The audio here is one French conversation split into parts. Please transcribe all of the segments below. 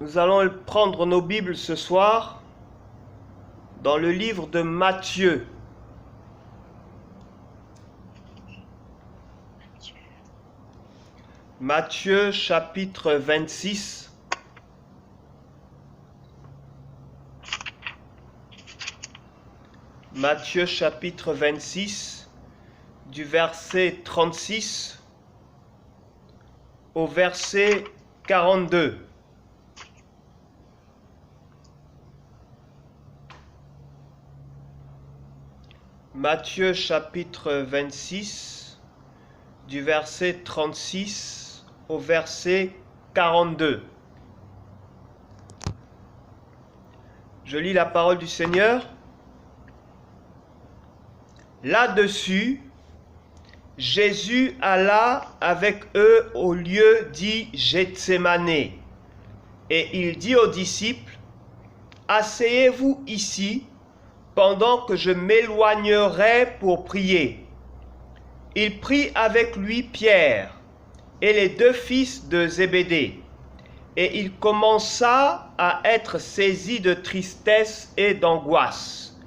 Nous allons prendre nos Bibles ce soir dans le livre de Matthieu. Matthieu chapitre 26. Matthieu chapitre 26, du verset 36 au verset 42. Matthieu chapitre 26, du verset 36 au verset 42. Je lis la parole du Seigneur. Là-dessus, Jésus alla avec eux au lieu dit Gethsémane, et il dit aux disciples, « Asseyez-vous ici, pendant que je m'éloignerai pour prier. » Il prit avec lui Pierre et les deux fils de Zébédée, et il commença à être saisi de tristesse et d'angoisse.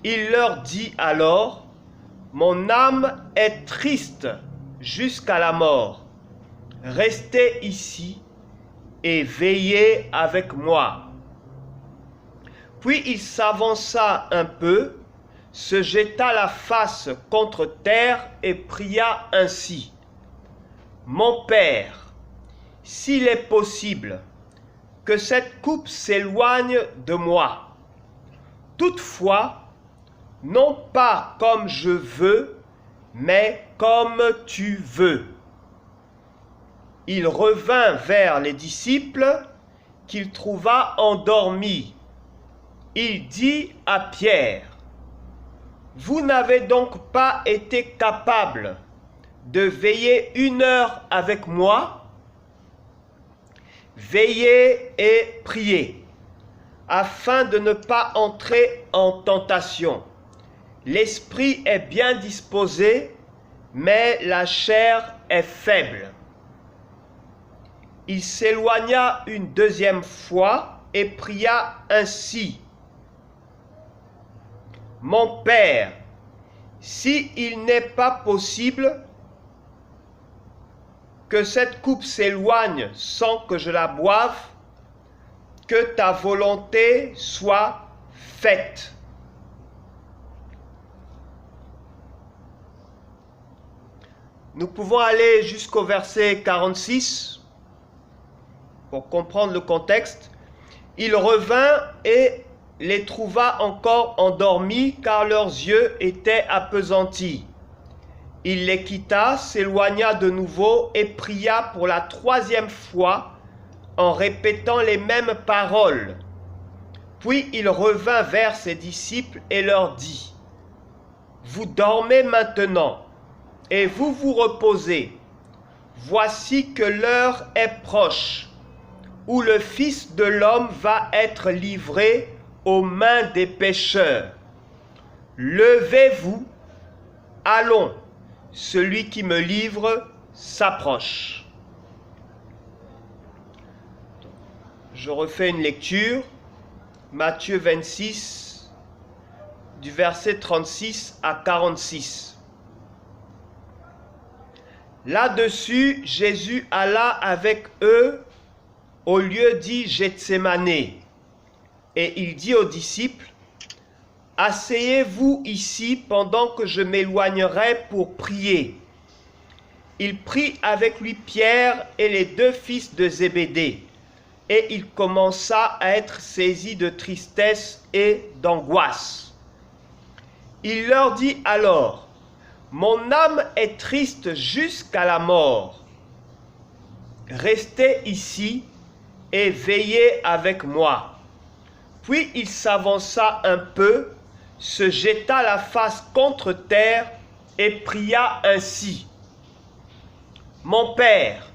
Il leur dit alors, « Mon âme est triste jusqu'à la mort. Restez ici et veillez avec moi. » Puis il s'avança un peu, se jeta la face contre terre et pria ainsi. « Mon Père, s'il est possible, que cette coupe s'éloigne de moi. Toutefois, non pas comme je veux, mais comme tu veux. » Il revint vers les disciples qu'il trouva endormis. Il dit à Pierre, « Vous n'avez donc pas été capable de veiller 1 heure avec moi? Veillez et priez, afin de ne pas entrer en tentation. L'esprit est bien disposé, mais la chair est faible. » Il s'éloigna une deuxième fois et pria ainsi. « Mon Père, s'il n'est pas possible que cette coupe s'éloigne sans que je la boive, que ta volonté soit faite. » Nous pouvons aller jusqu'au verset 46 pour comprendre le contexte. Il revint et les trouva encore endormis car leurs yeux étaient appesantis. Il les quitta, s'éloigna de nouveau et pria pour la 3e fois en répétant les mêmes paroles. Puis il revint vers ses disciples et leur dit, « Vous dormez maintenant et vous vous reposez. Voici que l'heure est proche, où le Fils de l'homme va être livré aux mains des pécheurs. Levez-vous, allons, celui qui me livre s'approche. » Je refais une lecture. Matthieu 26, du verset 36 à 46. Là-dessus, Jésus alla avec eux au lieu dit Gethsémane, et il dit aux disciples, « Asseyez-vous ici pendant que je m'éloignerai pour prier. » Il prit avec lui Pierre et les deux fils de Zébédée, et il commença à être saisi de tristesse et d'angoisse. Il leur dit alors, « Mon âme est triste jusqu'à la mort. Restez ici et veillez avec moi. » Puis il s'avança un peu, se jeta la face contre terre et pria ainsi. « Mon Père,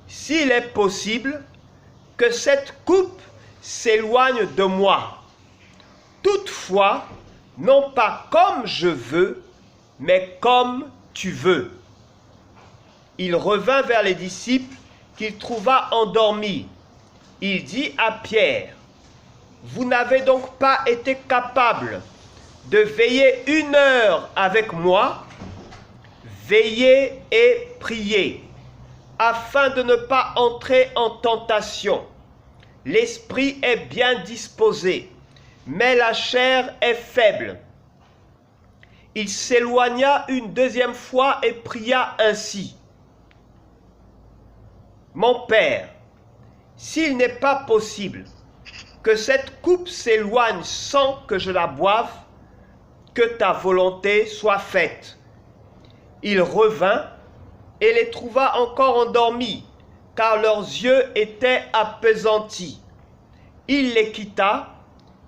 s'il est possible, que cette coupe s'éloigne de moi. Toutefois, non pas comme je veux, mais comme tu veux. » Il revint vers les disciples qu'il trouva endormis. il dit à Pierre, « Vous n'avez donc pas été capable de veiller 1 heure avec moi, veillez et priez, afin de ne pas entrer en tentation. L'esprit est bien disposé, mais la chair est faible. » Il s'éloigna une 2e fois et pria ainsi. « Mon Père, s'il n'est pas possible que cette coupe s'éloigne sans que je la boive, que ta volonté soit faite. » Il revint et les trouva encore endormis, car leurs yeux étaient appesantis. Il les quitta,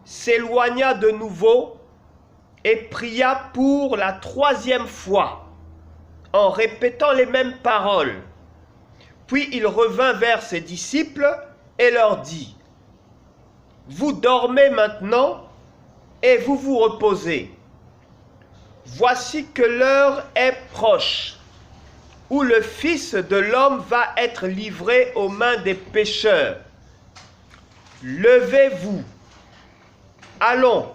s'éloigna de nouveau et pria pour la 3e fois, en répétant les mêmes paroles. Puis il revint vers ses disciples et leur dit, « Vous dormez maintenant et vous vous reposez. Voici que l'heure est proche, où le Fils de l'homme va être livré aux mains des pécheurs. Levez-vous, allons,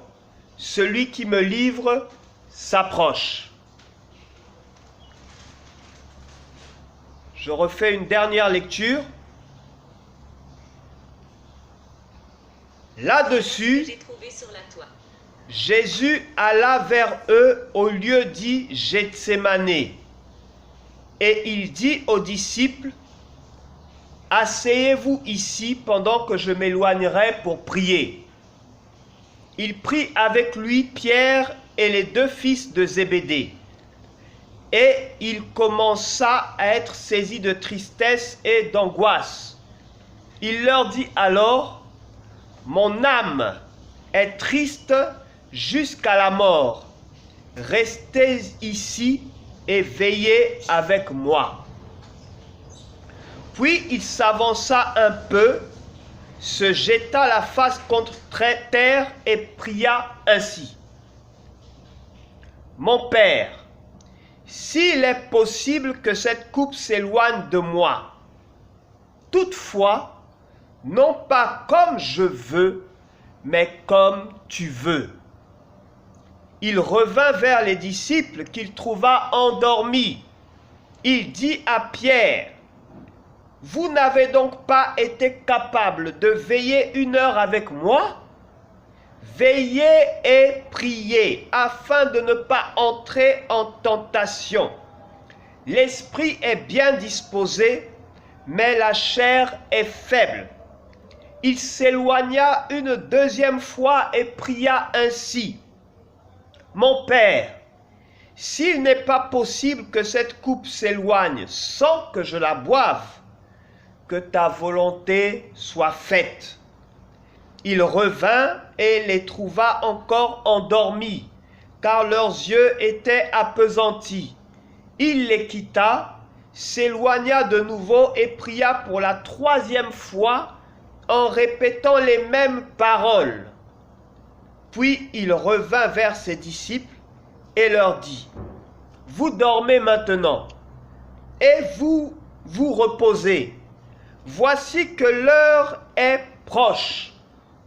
celui qui me livre s'approche. » Je refais une dernière lecture. Là-dessus, Jésus alla vers eux au lieu dit Gethsémane, et il dit aux disciples, « Asseyez-vous ici pendant que je m'éloignerai pour prier. » Il prit avec lui Pierre et les 2 fils de Zébédée, et il commença à être saisi de tristesse et d'angoisse. Il leur dit alors, « Mon âme est triste jusqu'à la mort. Restez ici et veillez avec moi. » Puis il s'avança un peu, se jeta la face contre terre et pria ainsi. « Mon Père, s'il est possible que cette coupe s'éloigne de moi, toutefois, non pas comme je veux, mais comme tu veux. » Il revint vers les disciples qu'il trouva endormis. Il dit à Pierre, « Vous n'avez donc pas été capable de veiller 1 heure avec moi? Veillez et priez, afin de ne pas entrer en tentation. L'esprit est bien disposé, mais la chair est faible. » Il s'éloigna une 2e fois et pria ainsi. « Mon Père, s'il n'est pas possible que cette coupe s'éloigne sans que je la boive, que ta volonté soit faite. » Il revint et les trouva encore endormis, car leurs yeux étaient appesantis. Il les quitta, s'éloigna de nouveau et pria pour la 3e fois en répétant les mêmes paroles. Puis il revint vers ses disciples et leur dit, « Vous dormez maintenant, et vous vous reposez. Voici que l'heure est proche,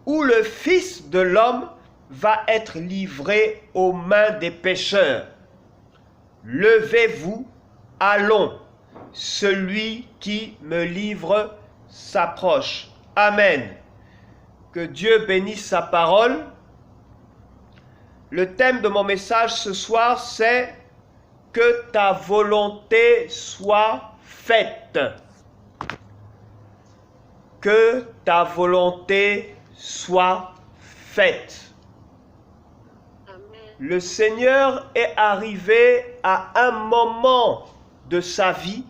où le Fils de l'homme va être livré aux mains des pécheurs. Levez-vous, allons, celui qui me livre s'approche. » Amen. Que Dieu bénisse sa parole. Le thème de mon message ce soir, c'est « Que ta volonté soit faite ». Que ta volonté soit faite. Amen. Le Seigneur est arrivé à un moment de sa vie,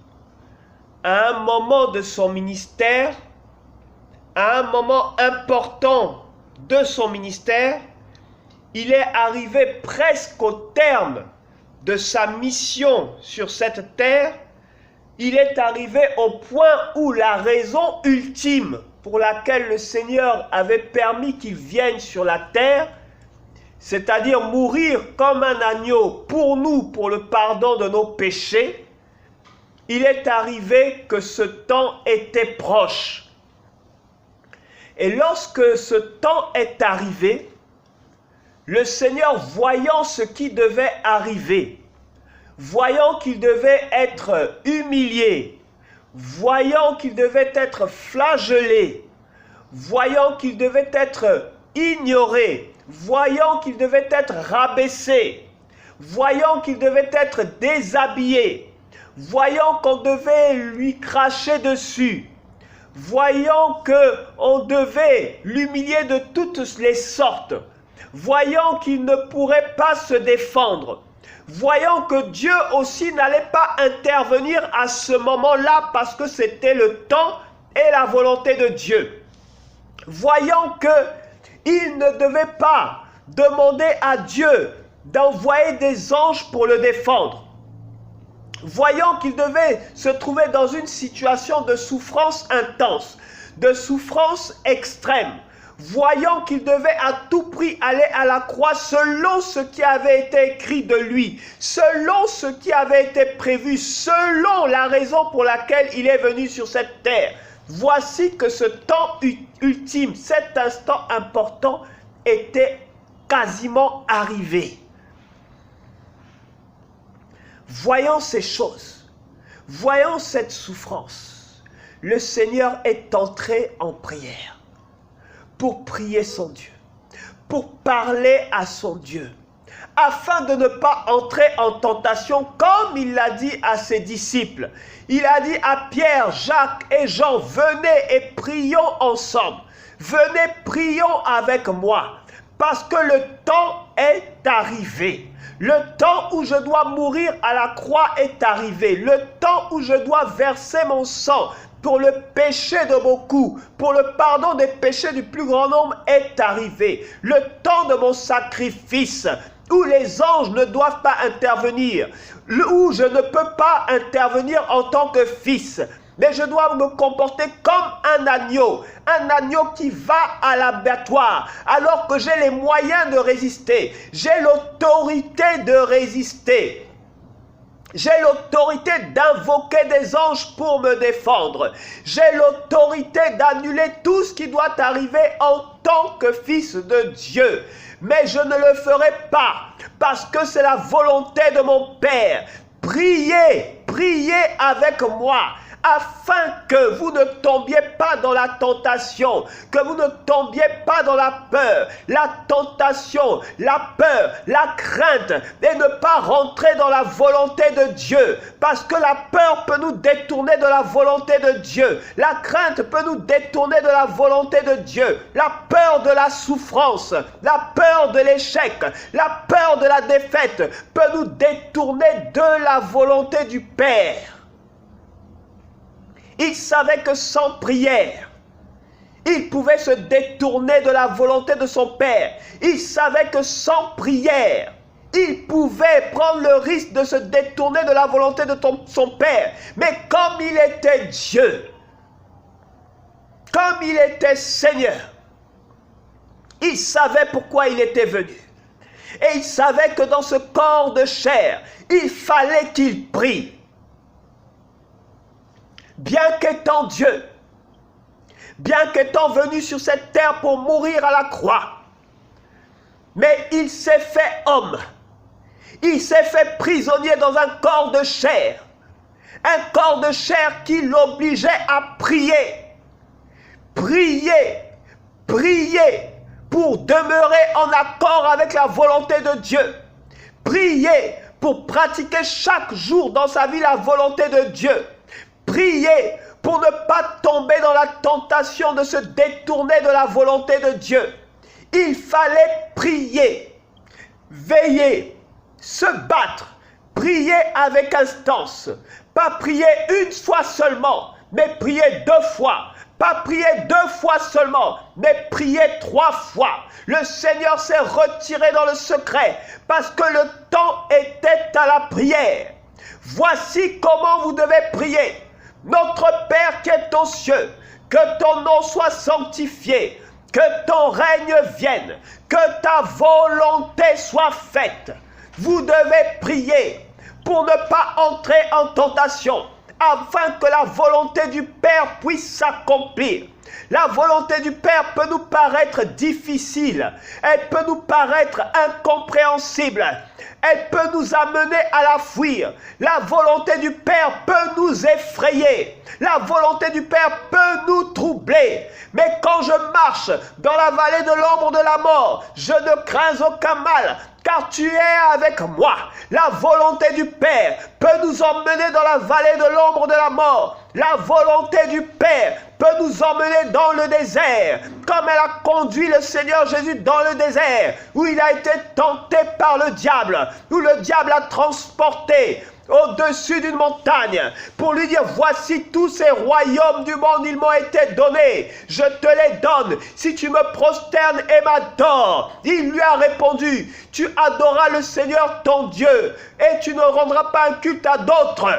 à un moment de son ministère, à un moment important de son ministère. Il est arrivé presque au terme de sa mission sur cette terre. Il est arrivé au point où la raison ultime pour laquelle le Seigneur avait permis qu'il vienne sur la terre, c'est-à-dire mourir comme un agneau pour nous, pour le pardon de nos péchés, il est arrivé que ce temps était proche. Et lorsque ce temps est arrivé, le Seigneur, voyant ce qui devait arriver, voyant qu'il devait être humilié, voyant qu'il devait être flagellé, voyant qu'il devait être ignoré, voyant qu'il devait être rabaissé, voyant qu'il devait être déshabillé, voyant qu'on devait lui cracher dessus, voyant qu'on devait l'humilier de toutes les sortes, voyant qu'il ne pourrait pas se défendre, voyant que Dieu aussi n'allait pas intervenir à ce moment-là parce que c'était le temps et la volonté de Dieu, voyant qu'il ne devait pas demander à Dieu d'envoyer des anges pour le défendre, voyant qu'il devait se trouver dans une situation de souffrance intense, de souffrance extrême, voyant qu'il devait à tout prix aller à la croix selon ce qui avait été écrit de lui, selon ce qui avait été prévu, selon la raison pour laquelle il est venu sur cette terre. Voici que ce temps ultime, cet instant important, était quasiment arrivé. Voyant ces choses, voyant cette souffrance, le Seigneur est entré en prière pour prier son Dieu, pour parler à son Dieu, afin de ne pas entrer en tentation comme il l'a dit à ses disciples. Il a dit à Pierre, Jacques et Jean, venez et prions ensemble, venez prions avec moi, parce que le temps est arrivé. Le temps où je dois mourir à la croix est arrivé. Le temps où je dois verser mon sang pour le péché de beaucoup, pour le pardon des péchés du plus grand nombre est arrivé. Le temps de mon sacrifice, où les anges ne doivent pas intervenir, où je ne peux pas intervenir en tant que fils, mais je dois me comporter comme un agneau qui va à l'abattoir, alors que j'ai les moyens de résister, j'ai l'autorité de résister. J'ai l'autorité d'invoquer des anges pour me défendre. J'ai l'autorité d'annuler tout ce qui doit arriver en tant que fils de Dieu. Mais je ne le ferai pas parce que c'est la volonté de mon Père. Priez, priez avec moi, afin que vous ne tombiez pas dans la tentation, que vous ne tombiez pas dans la peur, la tentation, la peur, la crainte, et ne pas rentrer dans la volonté de Dieu, parce que la peur peut nous détourner de la volonté de Dieu, la crainte peut nous détourner de la volonté de Dieu, la peur de la souffrance, la peur de l'échec, la peur de la défaite peut nous détourner de la volonté du Père. Il savait que sans prière, il pouvait se détourner de la volonté de son Père. Il savait que sans prière, il pouvait prendre le risque de se détourner de la volonté de son Père. Mais comme il était Dieu, comme il était Seigneur, il savait pourquoi il était venu. Et il savait que dans ce corps de chair, il fallait qu'il prie. Bien qu'étant Dieu, bien qu'étant venu sur cette terre pour mourir à la croix, mais il s'est fait homme, il s'est fait prisonnier dans un corps de chair qui l'obligeait à prier, prier, prier pour demeurer en accord avec la volonté de Dieu, prier pour pratiquer chaque jour dans sa vie la volonté de Dieu, prier pour ne pas tomber dans la tentation de se détourner de la volonté de Dieu. Il fallait prier, veiller, se battre, prier avec instance. Pas prier une fois seulement, mais prier 2 fois. Pas prier 2 fois seulement, mais prier 3 fois. Le Seigneur s'est retiré dans le secret parce que le temps était à la prière. Voici comment vous devez prier. Notre Père qui est aux cieux, que ton nom soit sanctifié, que ton règne vienne, que ta volonté soit faite. Vous devez prier pour ne pas entrer en tentation, afin que la volonté du Père puisse s'accomplir. La volonté du Père peut nous paraître difficile. Elle peut nous paraître incompréhensible. Elle peut nous amener à la fuir. La volonté du Père peut nous effrayer. La volonté du Père peut nous troubler. Mais quand je marche dans la vallée de l'ombre de la mort, je ne crains aucun mal, car tu es avec moi. La volonté du Père peut nous emmener dans la vallée de l'ombre de la mort. La volonté du Père peut nous emmener dans le désert, comme elle a conduit le Seigneur Jésus dans le désert, où il a été tenté par le diable, où le diable l'a transporté au-dessus d'une montagne, pour lui dire, voici tous ces royaumes du monde, ils m'ont été donnés, je te les donne, si tu me prosternes et m'adores. Il lui a répondu, tu adoreras le Seigneur ton Dieu, et tu ne rendras pas un culte à d'autres.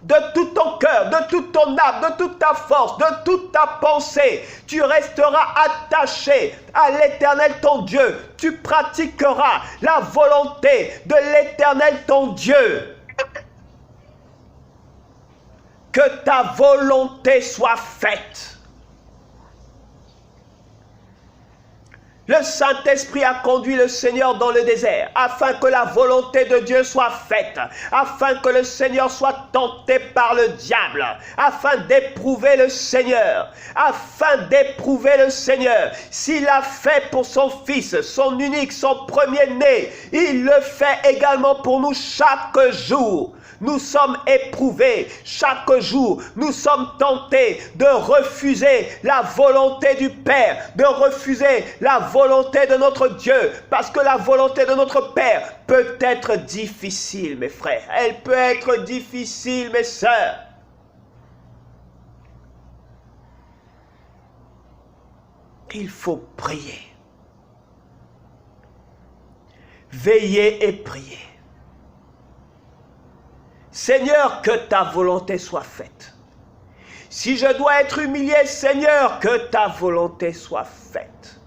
De tout ton cœur, de toute ton âme, de toute ta force, de toute ta pensée, tu resteras attaché à l'Éternel ton Dieu. Tu pratiqueras la volonté de l'Éternel ton Dieu. Que ta volonté soit faite. Le Saint-Esprit a conduit le Seigneur dans le désert, afin que la volonté de Dieu soit faite, afin que le Seigneur soit tenté par le diable, afin d'éprouver le Seigneur, S'il l'a fait pour son Fils, son unique, son premier-né, il le fait également pour nous chaque jour. Nous sommes éprouvés chaque jour. Nous sommes tentés de refuser la volonté du Père, de refuser la volonté de notre Dieu, parce que la volonté de notre Père peut être difficile, mes frères. Elle peut être difficile, mes sœurs. Il faut prier. Veiller et prier. Seigneur, que ta volonté soit faite. Si je dois être humilié, Seigneur, que ta volonté soit faite.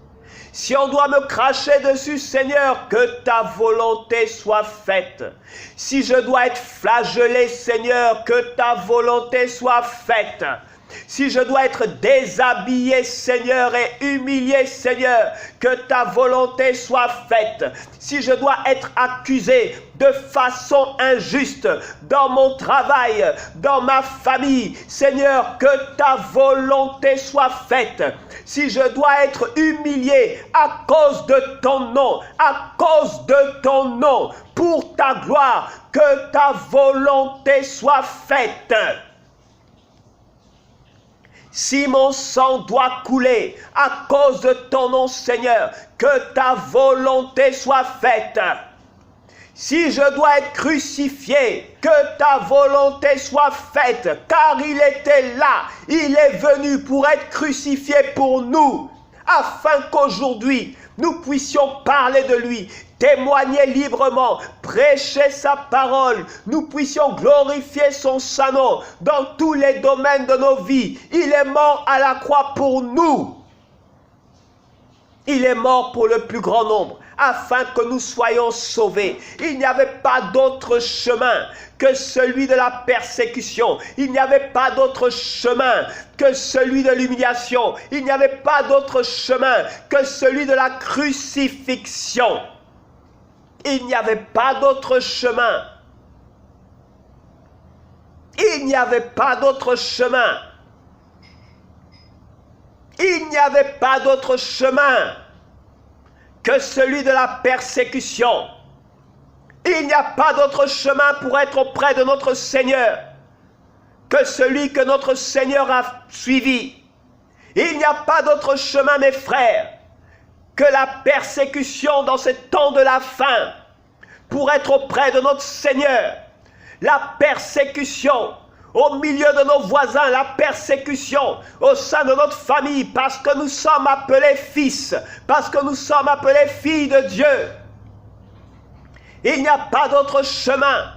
Si on doit me cracher dessus, Seigneur, que ta volonté soit faite. Si je dois être flagellé, Seigneur, que ta volonté soit faite. Si je dois être déshabillé, Seigneur, et humilié, Seigneur, que ta volonté soit faite. Si je dois être accusé de façon injuste dans mon travail, dans ma famille, Seigneur, que ta volonté soit faite. Si je dois être humilié à cause de ton nom, pour ta gloire, que ta volonté soit faite. Si mon sang doit couler à cause de ton nom, Seigneur, que ta volonté soit faite. Si je dois être crucifié, que ta volonté soit faite, car il était là, il est venu pour être crucifié pour nous, afin qu'aujourd'hui, nous puissions parler de lui, témoigner librement, prêcher sa parole, nous puissions glorifier son saint nom dans tous les domaines de nos vies. Il est mort à la croix pour nous. Il est mort pour le plus grand nombre, afin que nous soyons sauvés. Il n'y avait pas d'autre chemin que celui de la persécution. Il n'y avait pas d'autre chemin que celui de l'humiliation. Il n'y avait pas d'autre chemin que celui de la crucifixion. Il n'y avait pas d'autre chemin. Il n'y avait pas d'autre chemin. Il n'y avait pas d'autre chemin que celui de la persécution. Il n'y a pas d'autre chemin pour être auprès de notre Seigneur que celui que notre Seigneur a suivi. Il n'y a pas d'autre chemin, mes frères, que la persécution dans ce temps de la fin pour être auprès de notre Seigneur. La persécution au milieu de nos voisins, la persécution au sein de notre famille, parce que nous sommes appelés fils, parce que nous sommes appelés filles de Dieu. Il n'y a pas d'autre chemin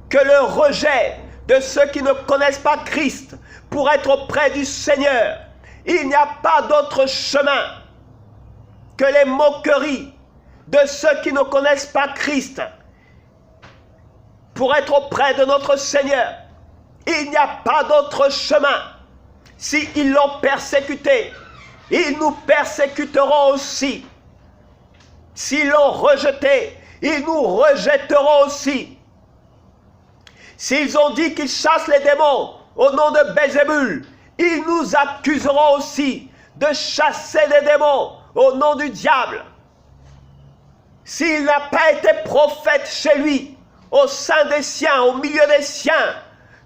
que le rejet de ceux qui ne connaissent pas Christ pour être auprès du Seigneur. Il n'y a pas d'autre chemin que les moqueries de ceux qui ne connaissent pas Christ pour être auprès de notre Seigneur. Il n'y a pas d'autre chemin. s'ils l'ont persécuté, ils nous persécuteront aussi. S'ils l'ont rejeté, ils nous rejetteront aussi. S'ils ont dit qu'ils chassent les démons au nom de Belzébul, ils nous accuseront aussi de chasser des démons au nom du diable. S'il n'a pas été prophète chez lui, au sein des siens, au milieu des siens,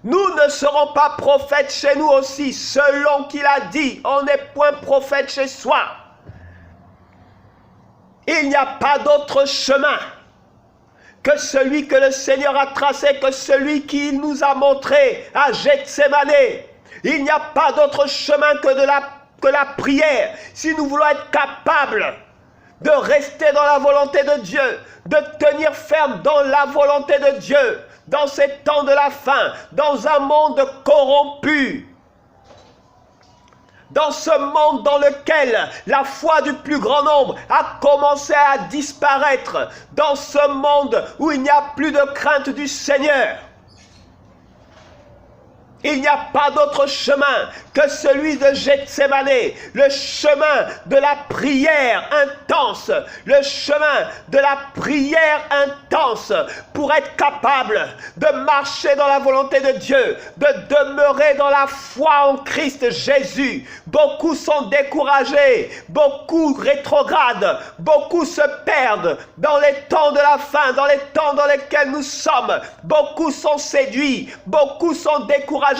nous ne serons pas prophètes chez nous aussi, selon qu'il a dit, on n'est point prophète chez soi. Il n'y a pas d'autre chemin que celui que le Seigneur a tracé, que celui qu'il nous a montré à Gethsémane. Il n'y a pas d'autre chemin que la prière. Si nous voulons être capables de rester dans la volonté de Dieu, de tenir ferme dans la volonté de Dieu, dans ces temps de la fin, dans un monde corrompu, dans ce monde dans lequel la foi du plus grand nombre a commencé à disparaître, dans ce monde où il n'y a plus de crainte du Seigneur, il n'y a pas d'autre chemin que celui de Gethsémane, le chemin de la prière intense, le chemin de la prière intense pour être capable de marcher dans la volonté de Dieu, de demeurer dans la foi en Christ Jésus. Beaucoup sont découragés, beaucoup rétrogradent, beaucoup se perdent dans les temps de la fin, dans les temps dans lesquels nous sommes. Beaucoup sont séduits, beaucoup sont découragés,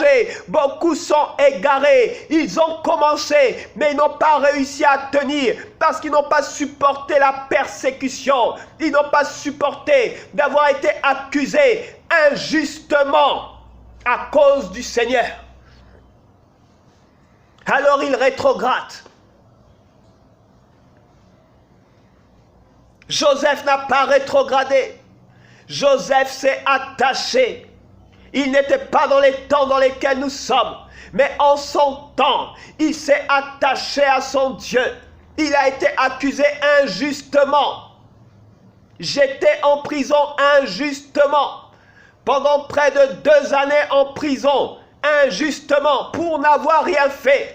beaucoup sont égarés. Ils ont commencé, mais ils n'ont pas réussi à tenir parce qu'ils n'ont pas supporté la persécution. Ils n'ont pas supporté d'avoir été accusés injustement à cause du Seigneur. Alors ils rétrogradent. Joseph n'a pas rétrogradé. Joseph s'est attaché. Il n'était pas dans les temps dans lesquels nous sommes, mais en son temps, il s'est attaché à son Dieu. Il a été accusé injustement. J'étais en prison injustement. Pendant près de 2 années en prison, injustement, pour n'avoir rien fait.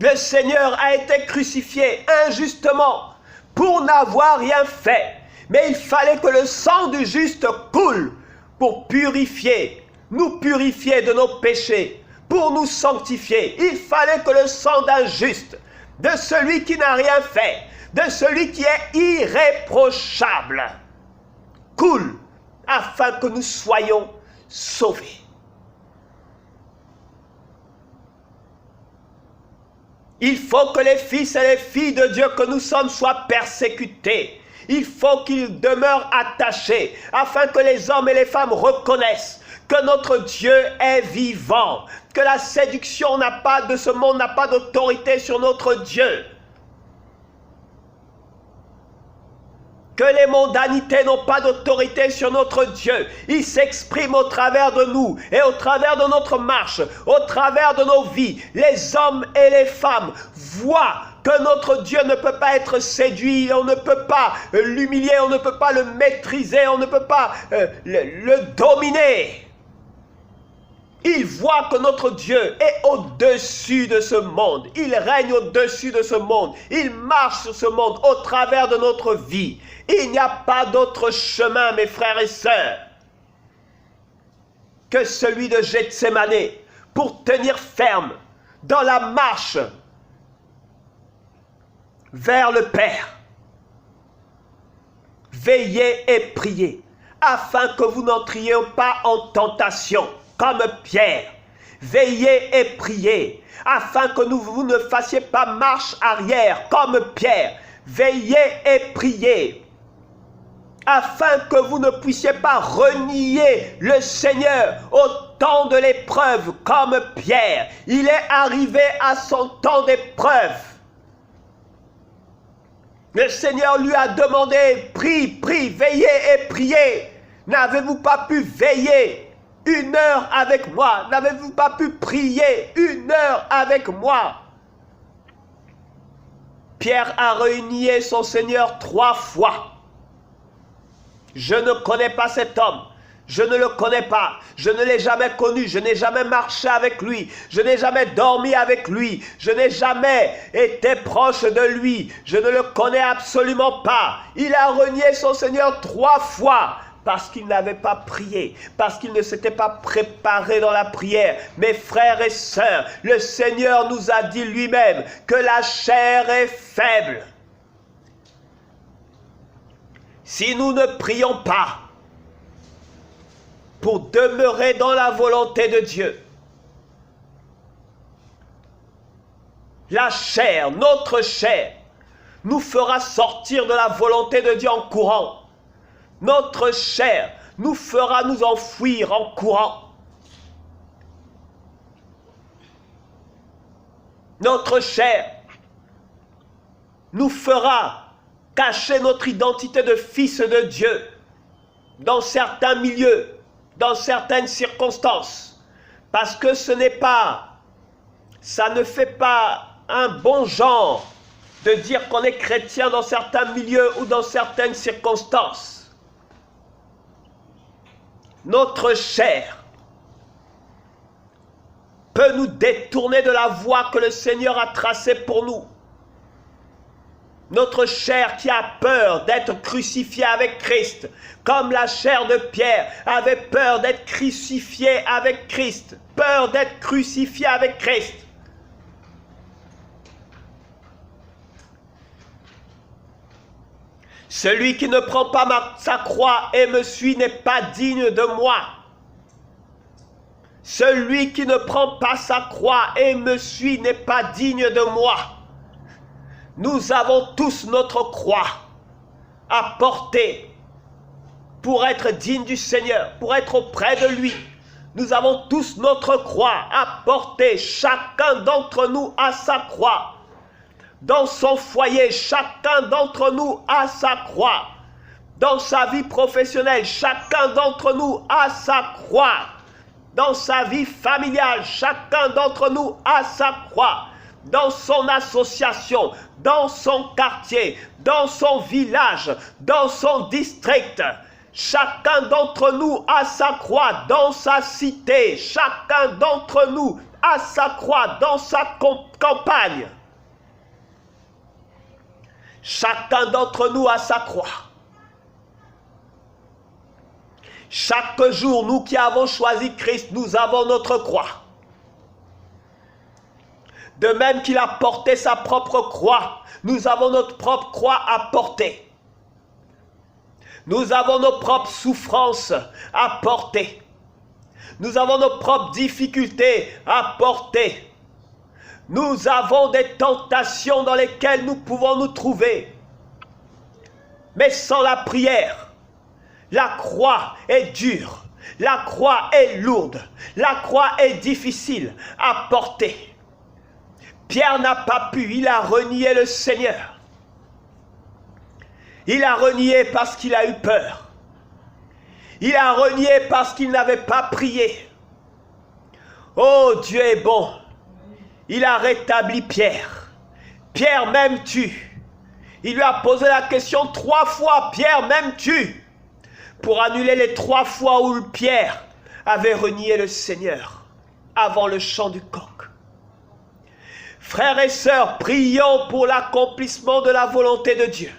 Le Seigneur a été crucifié injustement pour n'avoir rien fait. Mais il fallait que le sang du juste coule pour purifier, nous purifier de nos péchés, pour nous sanctifier. Il fallait que le sang d'un juste, de celui qui n'a rien fait, de celui qui est irréprochable, coule afin que nous soyons sauvés. Il faut que les fils et les filles de Dieu que nous sommes soient persécutés. Il faut qu'ils demeurent attachés, afin que les hommes et les femmes reconnaissent que notre Dieu est vivant, que la séduction de ce monde n'a pas d'autorité sur notre Dieu, que les mondanités n'ont pas d'autorité sur notre Dieu. Il s'exprime au travers de nous et au travers de notre marche, au travers de nos vies. Les hommes et les femmes voient que notre Dieu ne peut pas être séduit, on ne peut pas l'humilier, on ne peut pas le maîtriser, on ne peut pas le dominer. Il voit que notre Dieu est au-dessus de ce monde. Il règne au-dessus de ce monde. Il marche sur ce monde au travers de notre vie. Il n'y a pas d'autre chemin, mes frères et sœurs, que celui de Gethsémane pour tenir ferme dans la marche vers le Père. Veillez et priez afin que vous n'entriez pas en tentation. Comme Pierre, veillez et priez, afin que vous ne fassiez pas marche arrière, comme Pierre. Veillez et priez, afin que vous ne puissiez pas renier le Seigneur au temps de l'épreuve, comme Pierre. Il est arrivé à son temps d'épreuve. Le Seigneur lui a demandé, prie, veillez et priez. N'avez-vous pas pu veiller 1 heure avec moi? N'avez-vous pas pu prier 1 heure avec moi? Pierre a renié son Seigneur 3 fois. Je ne connais pas cet homme. Je ne le connais pas. Je ne l'ai jamais connu. Je n'ai jamais marché avec lui. Je n'ai jamais dormi avec lui. Je n'ai jamais été proche de lui. Je ne le connais absolument pas. Il a renié son Seigneur 3 fois. Parce qu'il n'avait pas prié, parce qu'il ne s'était pas préparé dans la prière. Mes frères et sœurs, le Seigneur nous a dit lui-même que la chair est faible. Si nous ne prions pas pour demeurer dans la volonté de Dieu, la chair, notre chair, nous fera sortir de la volonté de Dieu en courant. Notre chair nous fera nous enfuir en courant. Notre chair nous fera cacher notre identité de fils de Dieu dans certains milieux, dans certaines circonstances. Parce que ça ne fait pas un bon genre de dire qu'on est chrétien dans certains milieux ou dans certaines circonstances. Notre chair peut nous détourner de la voie que le Seigneur a tracée pour nous. Notre chair qui a peur d'être crucifiée avec Christ, comme la chair de Pierre avait peur d'être crucifiée avec Christ, peur d'être crucifiée avec Christ. Celui qui ne prend pas sa croix et me suit n'est pas digne de moi. Celui qui ne prend pas sa croix et me suit n'est pas digne de moi. Nous avons tous notre croix à porter pour être dignes du Seigneur, pour être auprès de lui. Nous avons tous notre croix à porter. Chacun d'entre nous a sa croix. Dans son foyer, chacun d'entre nous a sa croix. Dans sa vie professionnelle, chacun d'entre nous a sa croix. Dans sa vie familiale, chacun d'entre nous a sa croix. Dans son association, dans son quartier, dans son village, dans son district, chacun d'entre nous a sa croix. Dans sa cité, chacun d'entre nous a sa croix. Dans sa campagne, chacun d'entre nous a sa croix. Chaque jour, nous qui avons choisi Christ, nous avons notre croix. De même qu'il a porté sa propre croix, nous avons notre propre croix à porter. Nous avons nos propres souffrances à porter. Nous avons nos propres difficultés à porter. Nous avons des tentations dans lesquelles nous pouvons nous trouver. Mais sans la prière, la croix est dure, la croix est lourde, la croix est difficile à porter. Pierre n'a pas pu, il a renié le Seigneur. Il a renié parce qu'il a eu peur. Il a renié parce qu'il n'avait pas prié. Oh, Dieu est bon. Il a rétabli Pierre. Pierre, m'aimes-tu? Il lui a posé la question 3 fois. Pierre, m'aimes-tu? Pour annuler les 3 fois où Pierre avait renié le Seigneur avant le chant du coq. Frères et sœurs, prions pour l'accomplissement de la volonté de Dieu.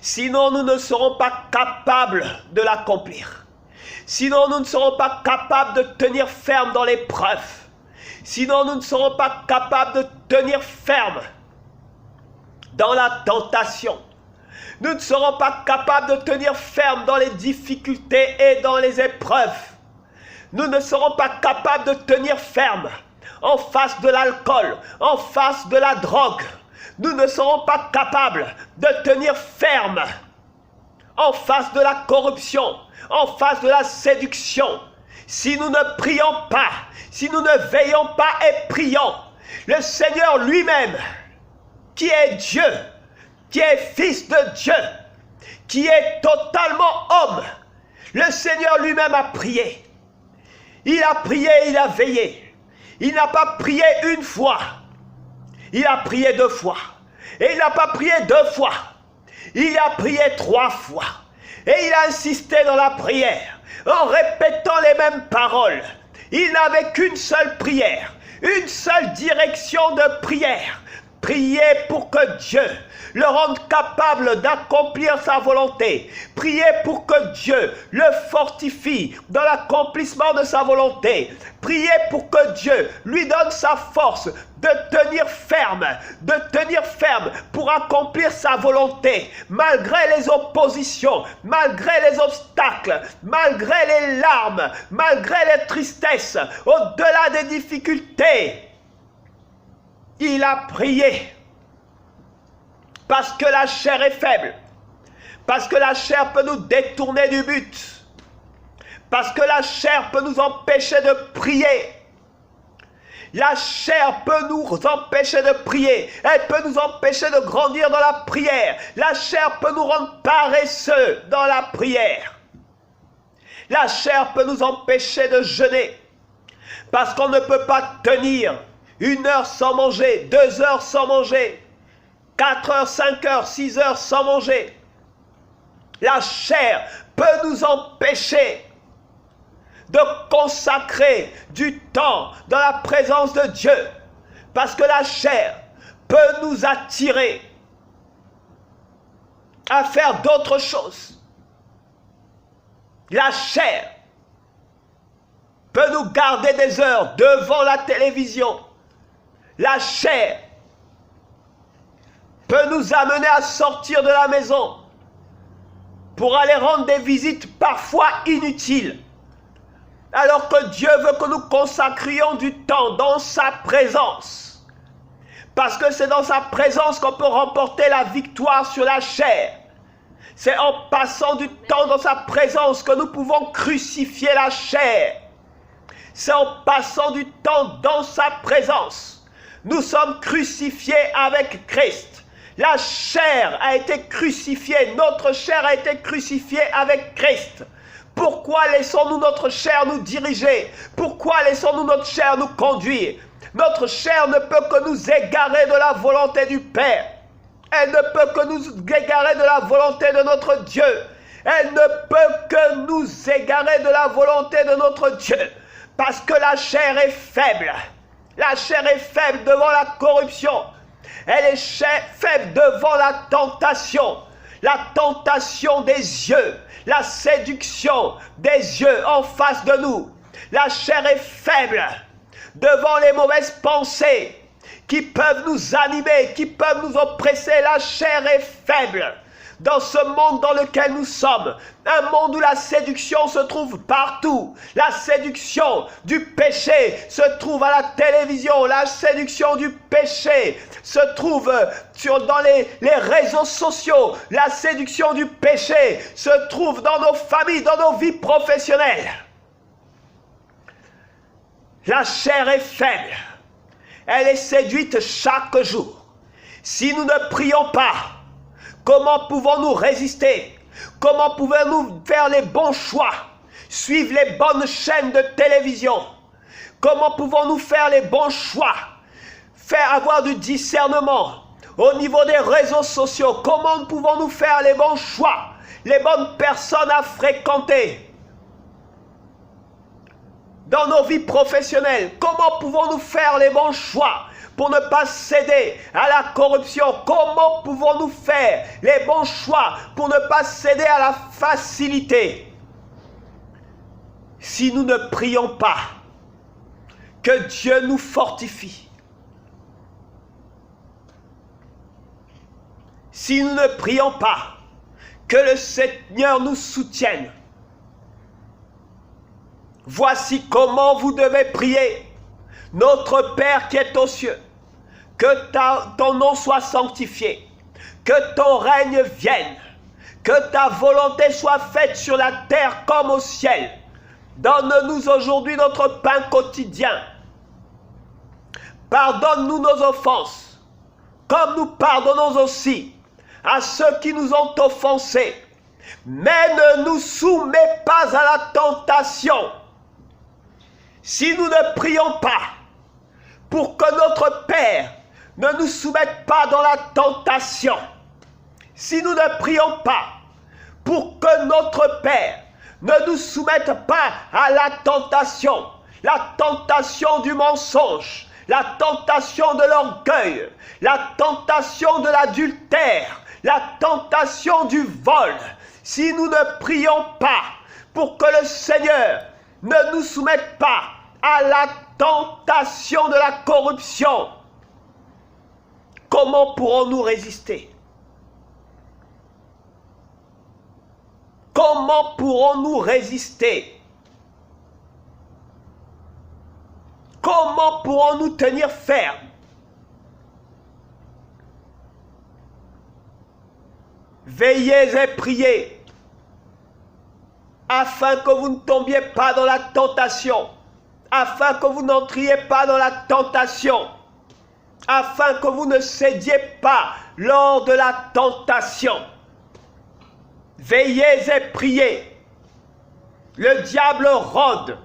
Sinon, nous ne serons pas capables de l'accomplir. Sinon, nous ne serons pas capables de tenir ferme dans l'épreuve. Sinon, nous ne serons pas capables de tenir ferme dans la tentation. Nous ne serons pas capables de tenir ferme dans les difficultés et dans les épreuves. Nous ne serons pas capables de tenir ferme en face de l'alcool, en face de la drogue. Nous ne serons pas capables de tenir ferme en face de la corruption, en face de la séduction. Si nous ne prions pas, si nous ne veillons pas et prions, le Seigneur lui-même, qui est Dieu, qui est fils de Dieu, qui est totalement homme, le Seigneur lui-même a prié. Il a prié, il a veillé. Il n'a pas prié une fois. Il a prié 2 fois. Et il n'a pas prié 2 fois. Il a prié 3 fois. Et il a insisté dans la prière, en répétant les mêmes paroles. Il n'avait qu'une seule prière, une seule direction de prière. Priez pour que Dieu le rende capable d'accomplir sa volonté. Priez pour que Dieu le fortifie dans l'accomplissement de sa volonté. Priez pour que Dieu lui donne sa force de tenir ferme pour accomplir sa volonté, malgré les oppositions, malgré les obstacles, malgré les larmes, malgré les tristesses, au-delà des difficultés. Il a prié. Parce que la chair est faible. Parce que la chair peut nous détourner du but. Parce que la chair peut nous empêcher de prier. La chair peut nous empêcher de prier. Elle peut nous empêcher de grandir dans la prière. La chair peut nous rendre paresseux dans la prière. La chair peut nous empêcher de jeûner. Parce qu'on ne peut pas tenir 1 heure sans manger, 2 heures sans manger, 4 heures, 5 heures, 6 heures sans manger. La chair peut nous empêcher de consacrer du temps dans la présence de Dieu. Parce que la chair peut nous attirer à faire d'autres choses. La chair peut nous garder des heures devant la télévision. La chair peut nous amener à sortir de la maison pour aller rendre des visites parfois inutiles. Alors que Dieu veut que nous consacrions du temps dans sa présence. Parce que c'est dans sa présence qu'on peut remporter la victoire sur la chair. C'est en passant du temps dans sa présence que nous pouvons crucifier la chair. C'est en passant du temps dans sa présence. Nous sommes crucifiés avec Christ. La chair a été crucifiée, notre chair a été crucifiée avec Christ. Pourquoi laissons-nous notre chair nous diriger? Pourquoi laissons-nous notre chair nous conduire? Notre chair ne peut que nous égarer de la volonté du Père. Elle ne peut que nous égarer de la volonté de notre Dieu. Elle ne peut que nous égarer de la volonté de notre Dieu. Parce que la chair est faible. La chair est faible devant la corruption. Elle est faible devant la tentation des yeux, la séduction des yeux en face de nous. La chair est faible devant les mauvaises pensées qui peuvent nous animer, qui peuvent nous oppresser. La chair est faible dans ce monde dans lequel nous sommes. Un monde où la séduction se trouve partout. La séduction du péché se trouve à la télévision. La séduction du péché se trouve dans les réseaux sociaux. La séduction du péché se trouve dans nos familles, dans nos vies professionnelles. La chair est faible. Elle est séduite chaque jour. Si nous ne prions pas, comment pouvons-nous résister? Comment pouvons-nous faire les bons choix? Suivre les bonnes chaînes de télévision? Comment pouvons-nous faire les bons choix? Avoir du discernement au niveau des réseaux sociaux? Comment pouvons-nous faire les bons choix? Les bonnes personnes à fréquenter? Dans nos vies professionnelles, comment pouvons-nous faire les bons choix pour ne pas céder à la corruption? Comment pouvons-nous faire les bons choix pour ne pas céder à la facilité? Si nous ne prions pas, que Dieu nous fortifie. Si nous ne prions pas, que le Seigneur nous soutienne. Voici comment vous devez prier. Notre Père qui est aux cieux, que ton nom soit sanctifié, que ton règne vienne, que ta volonté soit faite sur la terre comme au ciel. Donne-nous aujourd'hui notre pain quotidien. Pardonne-nous nos offenses, comme nous pardonnons aussi à ceux qui nous ont offensés. Mais ne nous soumets pas à la tentation. Si nous ne prions pas pour que notre Père ne nous soumette pas dans la tentation. Si nous ne prions pas pour que notre Père ne nous soumette pas à la tentation du mensonge, la tentation de l'orgueil, la tentation de l'adultère, la tentation du vol, si nous ne prions pas pour que le Seigneur ne nous soumette pas à la tentation de la corruption, comment pourrons-nous résister? Comment pourrons-nous résister? Comment pourrons-nous tenir ferme? Veillez et priez, afin que vous ne tombiez pas dans la tentation, afin que vous n'entriez pas dans la tentation, afin que vous ne cédiez pas lors de la tentation. Veillez et priez. Le diable rôde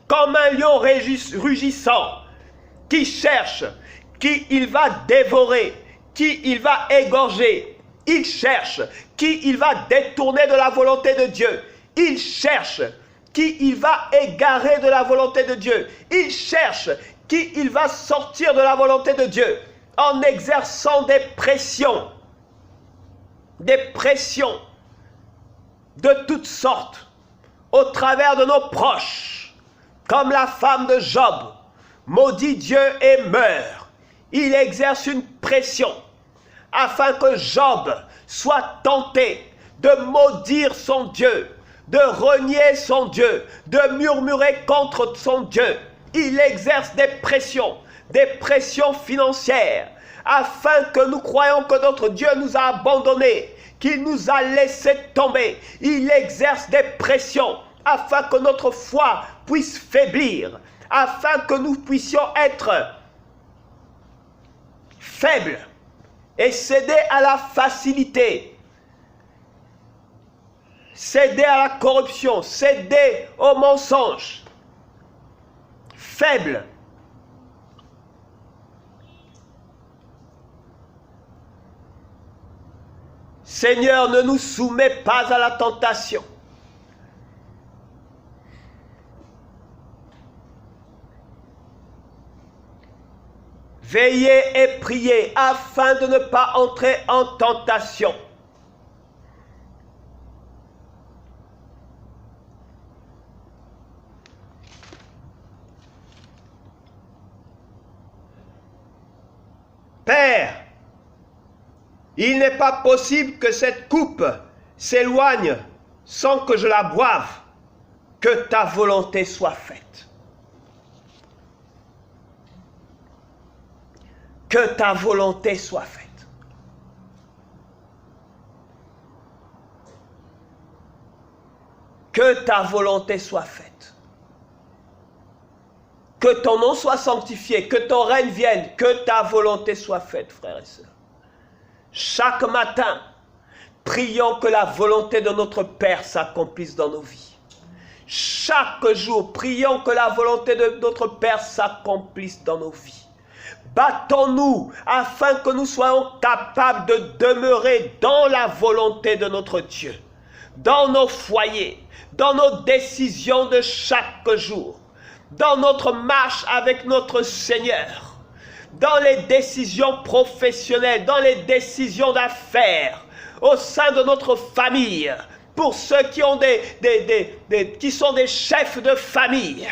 comme un lion rugissant, qui cherche, qui il va dévorer, qui il va égorger. Il cherche qui il va détourner de la volonté de Dieu. Il cherche qui il va égarer de la volonté de Dieu. Il cherche qui il va sortir de la volonté de Dieu en exerçant des pressions de toutes sortes au travers de nos proches, comme la femme de Job, maudit Dieu et meurt. Il exerce une pression afin que Job soit tenté de maudire son Dieu, de renier son Dieu, de murmurer contre son Dieu. Il exerce des pressions financières, afin que nous croyons que notre Dieu nous a abandonnés, qu'il nous a laissé tomber. Il exerce des pressions afin que notre foi puisse faiblir, afin que nous puissions être faibles et céder à la facilité, céder à la corruption, céder au mensonge, faibles. Seigneur, ne nous soumets pas à la tentation. Veillez et priez afin de ne pas entrer en tentation. Père, il n'est pas possible que cette coupe s'éloigne sans que je la boive. Que ta volonté soit faite. Que ta volonté soit faite. Que ta volonté soit faite. Que ton nom soit sanctifié, que ton règne vienne, que ta volonté soit faite, frères et sœurs. Chaque matin, prions que la volonté de notre Père s'accomplisse dans nos vies. Chaque jour, prions que la volonté de notre Père s'accomplisse dans nos vies. Battons-nous afin que nous soyons capables de demeurer dans la volonté de notre Dieu, dans nos foyers, dans nos décisions de chaque jour, dans notre marche avec notre Seigneur, dans les décisions professionnelles, dans les décisions d'affaires, au sein de notre famille, pour ceux qui ont qui sont des chefs de famille,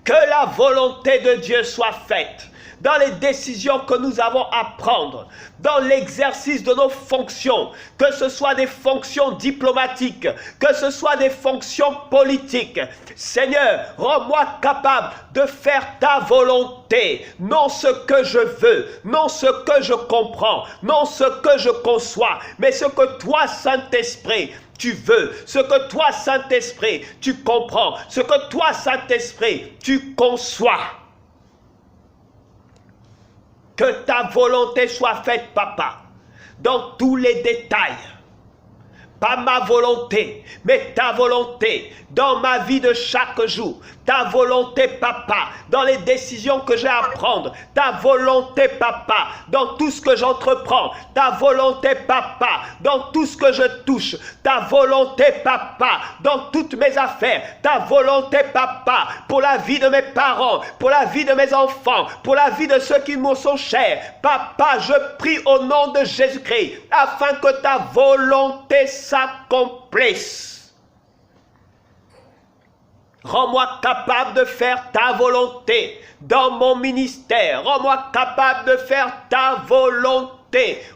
que la volonté de Dieu soit faite. Dans les décisions que nous avons à prendre, dans l'exercice de nos fonctions, que ce soit des fonctions diplomatiques, que ce soit des fonctions politiques. Seigneur, rends-moi capable de faire ta volonté, non ce que je veux, non ce que je comprends, non ce que je conçois, mais ce que toi, Saint-Esprit, tu veux, ce que toi, Saint-Esprit, tu comprends, ce que toi, Saint-Esprit, tu conçois. Que ta volonté soit faite, Papa, dans tous les détails, pas ma volonté, mais ta volonté dans ma vie de chaque jour. Ta volonté, papa, dans les décisions que j'ai à prendre. Ta volonté, papa, dans tout ce que j'entreprends. Ta volonté, papa, dans tout ce que je touche. Ta volonté, papa, dans toutes mes affaires. Ta volonté, papa, pour la vie de mes parents, pour la vie de mes enfants, pour la vie de ceux qui me sont chers. Papa, je prie au nom de Jésus-Christ, afin que ta volonté s'accomplisse. Rends-moi capable de faire ta volonté dans mon ministère. Rends-moi capable de faire ta volonté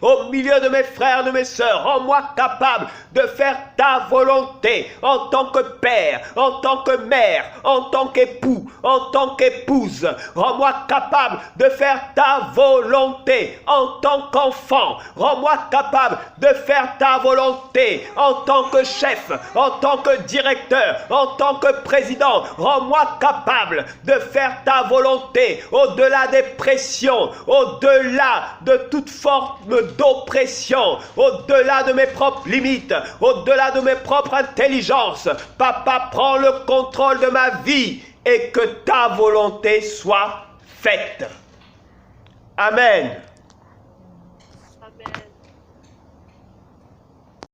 au milieu de mes frères, de mes sœurs. Rends-moi capable de faire ta volonté en tant que père, en tant que mère, en tant qu'époux, en tant qu'épouse. Rends-moi capable de faire ta volonté en tant qu'enfant. Rends-moi capable de faire ta volonté en tant que chef, en tant que directeur, en tant que président. Rends-moi capable de faire ta volonté au-delà des pressions, au-delà de toute forme d'oppression, au-delà de mes propres limites, au-delà de mes propres intelligences. Papa, prends le contrôle de ma vie et que ta volonté soit faite. Amen.